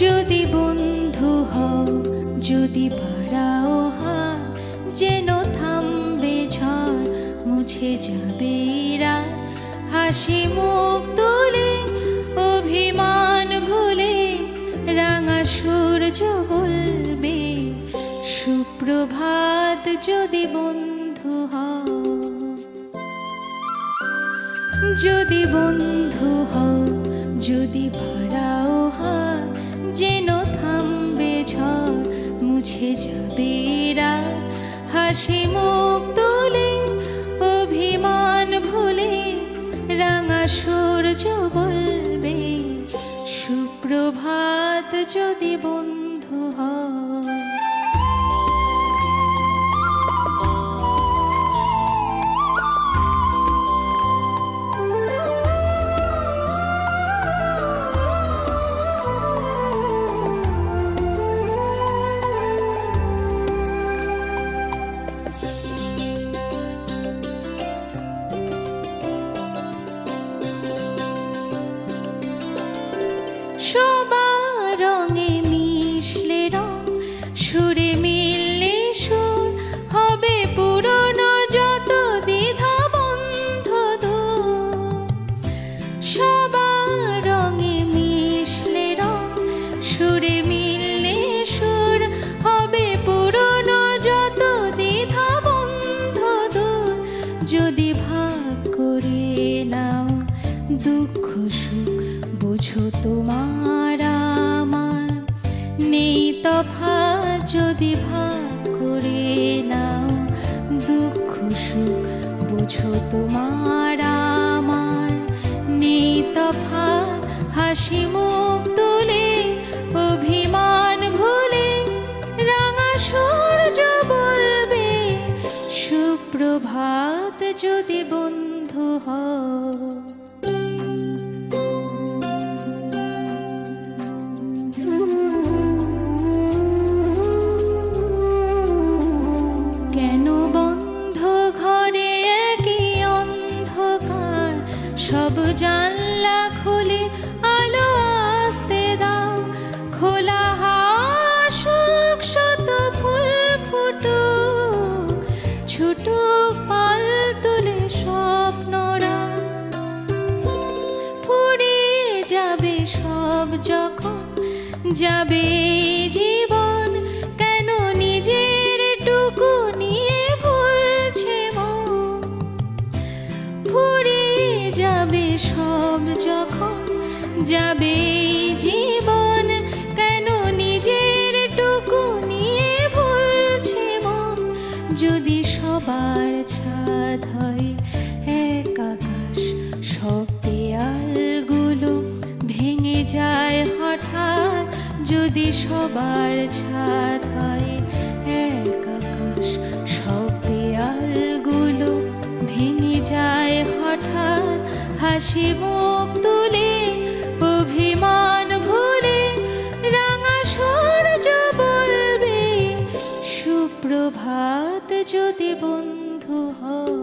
যদি বন্ধু হও, যদি বাড়াও হাত, যেন থামবে ঝড়, মুছে যাবে রাত। হাসি মুখ তুলে, অভিমান ভুলে, রাঙা সূর্য বলবে সুপ্রভাত। যদি বন্ধু হও, যদি বন্ধু হও, যদি বাড়াও হাত, যেন থামবে ঝড়, মুছে যাবে রাত। হাসি মুখ তুলে, অভিমান ভুলে, রাঙা সূর্য বলবে সুপ্রভাত। যদি বন্ধু হও, সবার রঙে মিশলে রং, সুরে মিললে সুর, হবে পুরনো যত দ্বিধা বন্ধ দূর। সবার রঙে মিশলে রং, সুরে মিললে সুর, হবে পুরনো যত দ্বিধা বন্ধ দূর। যদি ভাগ করে নাও দুঃখ সুখ, বুঝো তোমার আমার নেই তফাৎ। যদি ভাগ করে নাও দুঃখ সুখ, বুঝো তোমার আমার নেই তফাৎ। হাসি মুখ তুলে, অভিমান ভুলে, রাঙা সূর্য বলবে সুপ্রভাত। যদি বন্ধু হও, কেন বন্ধ ঘরে একই অন্ধকার, সব জানলা খুলে আলো আসতে দাও। খোলা হাসুক, শত ফুল ফুটুক, ছুটুক পাল তুলে স্বপ্নরা। ফুরিয়ে যাবে সব যখন, যাবে জীবন, কেন নিজের টুকু নিয়ে ভুলছে মন। ফুরিয়ে যাবে সব যখন, যাবে জীবন, কেন নিজের টুকু নিয়ে ভুলছে মন। যদি সবার ছাদ হয় এক আকাশ, সব দেয়ালগুলো ভেঙে যায় হঠাৎ। যদি সবার ছাদ হয় এক আকাশ, সব দেয়ালগুলো ভেঙে যায় হঠাৎ। হাসি মুখ তুলে, অভিমান ভুলে, রাঙা সূর্য বলবে সুপ্রভাত। যদি বন্ধু হও,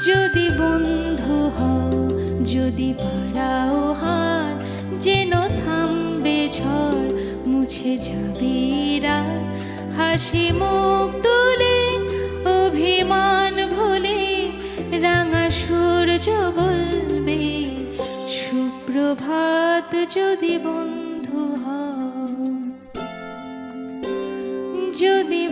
যদি বন্ধু হও, যদি বাড়াও হাত, যেন থামবে ঝড়, মুছে যাবে রাত। হাসি মুখ তুলে, অভিমান ভুলে, রাঙা সূর্য বলবে সুপ্রভাত। যদি বন্ধু হও, যদি